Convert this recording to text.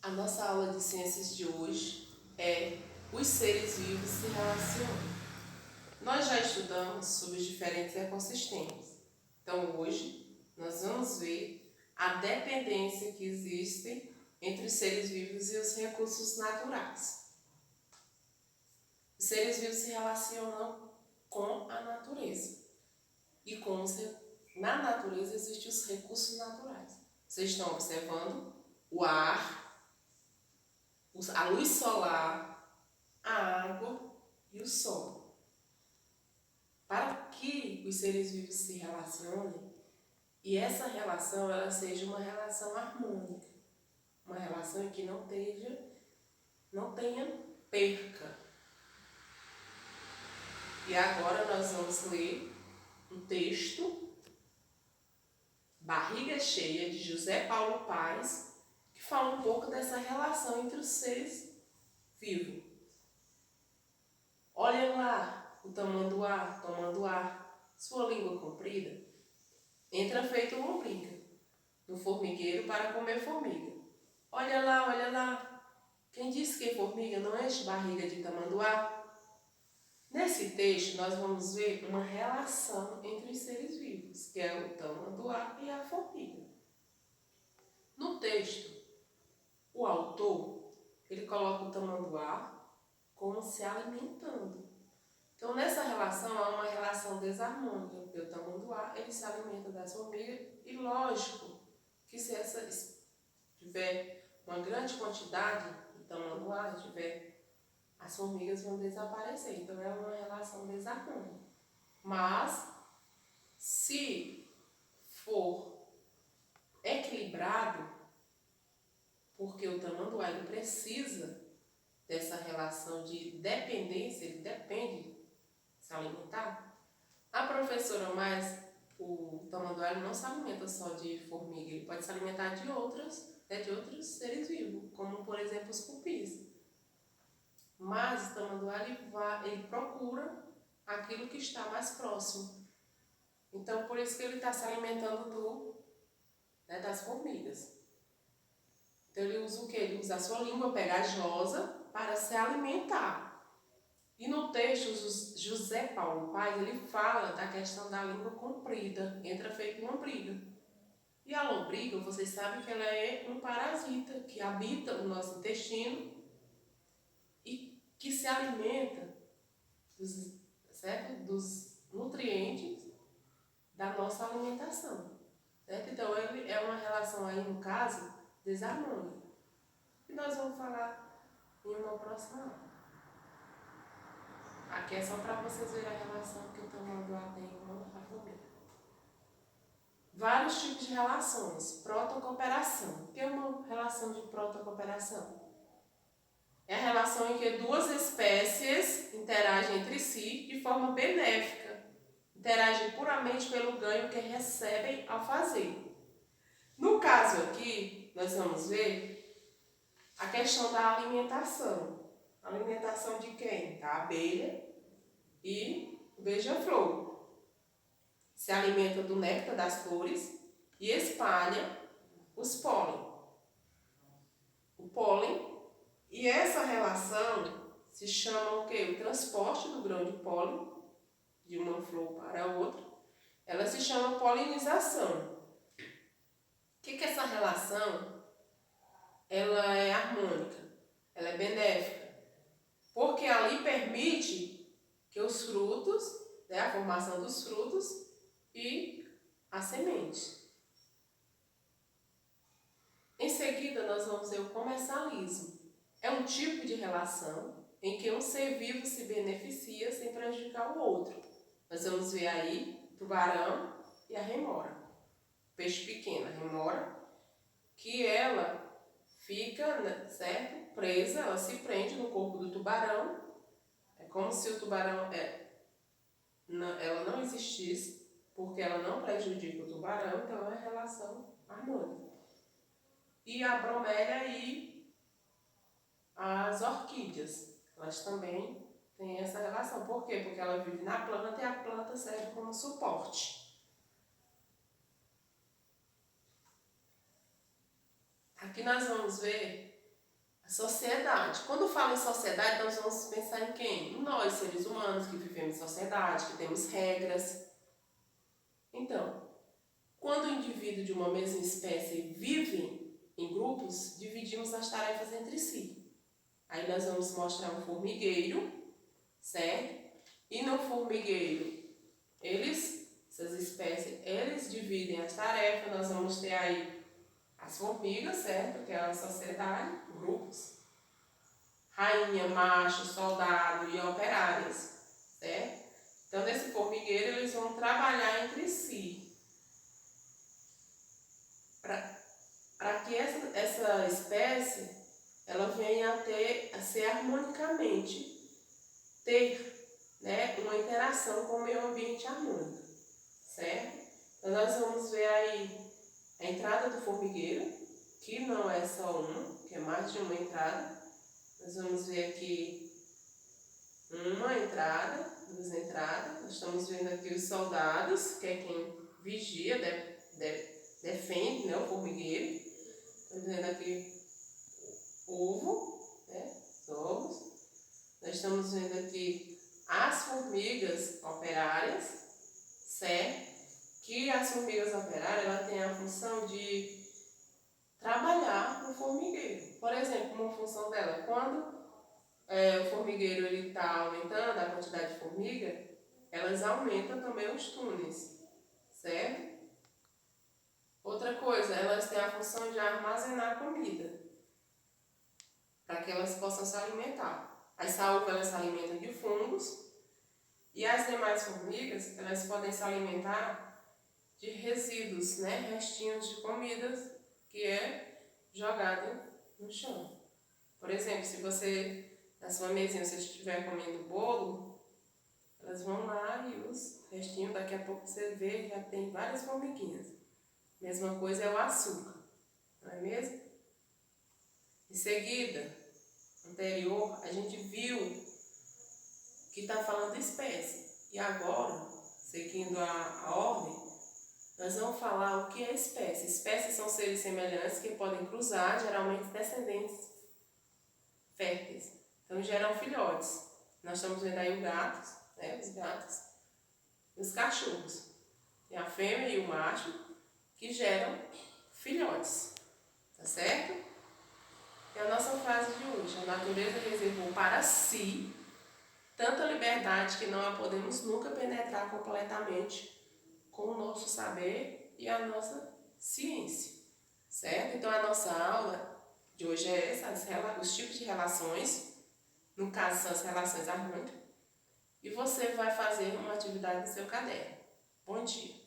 A nossa aula de ciências de hoje é os seres vivos se relacionam. Nós já estudamos sobre os diferentes ecossistemas. Então hoje nós vamos ver a dependência que existe entre os seres vivos e os recursos naturais. Os seres vivos se relacionam com a natureza. E na natureza existem os recursos naturais. Vocês estão observando o ar, a luz solar, a água e o sol. Para que os seres vivos se relacionem e essa relação ela seja uma relação harmônica, uma relação em que não tenha perca. E agora nós vamos ler um texto, Barriga Cheia, de José Paulo Paes, que fala um pouco dessa relação entre os seres vivos. Olha lá o tamanduá tomando ar, sua língua comprida, entra feito uma ombriga no formigueiro para comer formiga. Olha lá, quem disse que formiga não enche barriga de tamanduá? Nesse texto nós vamos ver uma relação entre os seres vivos, que é o tamanduá e a formiga. No texto, o autor ele coloca o tamanduá como se alimentando. Então, nessa relação, há uma relação desarmônica, porque o tamanduá ele se alimenta das formigas e, lógico, que se tiver uma grande quantidade de tamanduá, as formigas vão desaparecer. Então, é uma relação desarmônica. Mas, se for equilibrado, porque o tamanduá ele precisa dessa relação de dependência, ele depende se alimentar. A professora mais, o tamanduá ele não se alimenta só de formiga, ele pode se alimentar de outros seres vivos, como por exemplo os cupis. Mas o tamanduá ele procura aquilo que está mais próximo. Então por isso que ele está se alimentando das formigas. Então ele usa o quê? Ele usa a sua língua pegajosa para se alimentar. E no texto, José Paulo Paes, ele fala da questão da língua comprida, entra feito uma lombriga. E a lombriga, vocês sabem que ela é um parasita que habita o nosso intestino e que se alimenta dos nutrientes da nossa alimentação. Certo? Então, ele é uma relação aí, no caso, desarmônica. E nós vamos falar em uma próxima aula. Aqui é só para vocês verem a relação que o tamanduá tem com a formiga. Vários tipos de relações. Protocooperação. O que é uma relação de protocooperação? É a relação em que duas espécies interagem entre si de forma benéfica. Interagem puramente pelo ganho que recebem ao fazer. No caso aqui, nós vamos ver a questão da alimentação. Alimentação de quem? Da abelha e o beija-flor. Se alimenta do néctar das flores e espalha os pólen. O pólen, e essa relação se chama o quê? O transporte do grão de pólen de uma flor para outra. Ela se chama polinização. O que é essa relação? Ela é harmônica, ela é benéfica, porque ali permite que os frutos, a formação dos frutos e a semente. Em seguida, nós vamos ver o comensalismo. É um tipo de relação em que um ser vivo se beneficia sem prejudicar o outro. Nós vamos ver aí o tubarão e a remora. Peixe pequeno, a remora, que ela fica, presa, ela se prende no corpo do tubarão. É como se o tubarão ela não existisse, porque ela não prejudica o tubarão, então é uma relação harmônica. E a bromélia e as orquídeas, elas também têm essa relação. Por quê? Porque ela vive na planta e a planta serve como suporte. Aqui nós vamos ver sociedade. Quando falo em sociedade, nós vamos pensar em quem? Em nós, seres humanos, que vivemos em sociedade, que temos regras. Então, quando o indivíduo de uma mesma espécie vive em grupos, dividimos as tarefas entre si. Aí nós vamos mostrar um formigueiro, certo? E no formigueiro, essas espécies, eles dividem as tarefas. Nós vamos ter aí as formigas, certo? Que é uma sociedade, grupos. Rainha, macho, soldado e operárias, certo? Então, nesse formigueiro, eles vão trabalhar entre si para que essa espécie ela venha a ser harmonicamente, ter, né, uma interação com o meio ambiente harmônico, certo? Então, nós vamos ver aí a entrada do formigueiro, que não é só uma, que é mais de uma entrada. Nós vamos ver aqui uma entrada, duas entradas. Nós estamos vendo aqui os soldados, que é quem vigia, defende, né, o formigueiro. Estamos vendo aqui ovo, né, os ovos. Nós estamos vendo aqui as formigas operárias, certo? Que as formigas operárias ela tem a função de trabalhar no formigueiro. Por exemplo, uma função dela, quando o formigueiro está aumentando a quantidade de formiga, elas aumentam também os túneis, certo? Outra coisa, elas têm a função de armazenar comida, para que elas possam se alimentar. As saúvas elas se alimentam de fungos e as demais formigas elas podem se alimentar de resíduos, né? Restinhos de comidas que é jogado no chão. Por exemplo, se você, na sua mesinha, você estiver comendo bolo, elas vão lá e os restinhos, daqui a pouco você vê, já tem várias formiguinhas. Mesma coisa é o açúcar, não é mesmo? Em seguida, anterior, a gente viu que está falando de espécie. E agora, seguindo a ordem, nós vamos falar o que é espécie. Espécies são seres semelhantes que podem cruzar, geralmente descendentes férteis. Então geram filhotes. Nós estamos vendo aí os gatos e os cachorros. Tem a fêmea e o macho que geram filhotes. Tá certo? E a nossa frase de hoje: a natureza reservou para si tanta liberdade que não a podemos nunca penetrar completamente com o nosso saber e a nossa ciência. Certo? Então a nossa aula de hoje é essa, os tipos de relações, no caso são as relações harmônicas, e você vai fazer uma atividade no seu caderno. Bom dia!